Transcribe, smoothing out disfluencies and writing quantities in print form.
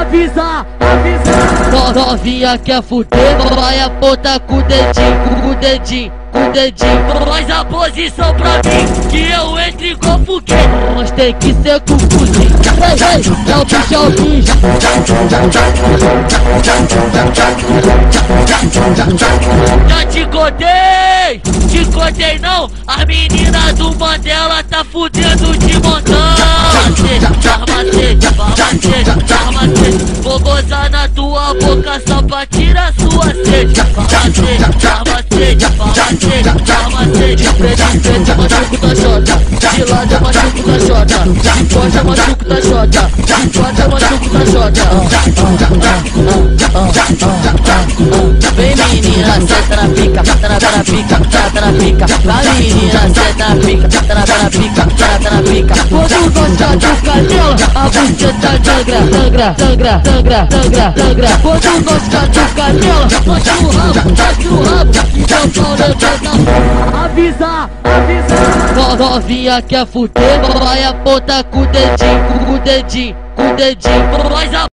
avisa. Novinha quer fuder, vai apontar com o dedinho, com o dedinho. Faz a posição pra mim, que eu entro igual foguete. Mas tem que ser com o fuzil. É o bicho, é o bicho. Já te contei não. As meninas do Mandela tá fudendo de montão. Farmacete. Vou gozar na tua boca só pra tirar sua sede. Farmacete. Frente, machuco da xota. De lado eu machuco da xota. De costa machuco da xota. De quatro eu machuco da xota. Vem menina, senta na pica. Tá na pica. Vai menina, senta na pica. Tá na pica. Quando gosta do canela, a buceta sangra. Quando gosta do canela, mostra o rabo. Então pau levanta. Avisa. Novinha quer fuder, vai apontar com o dedinho. Faz a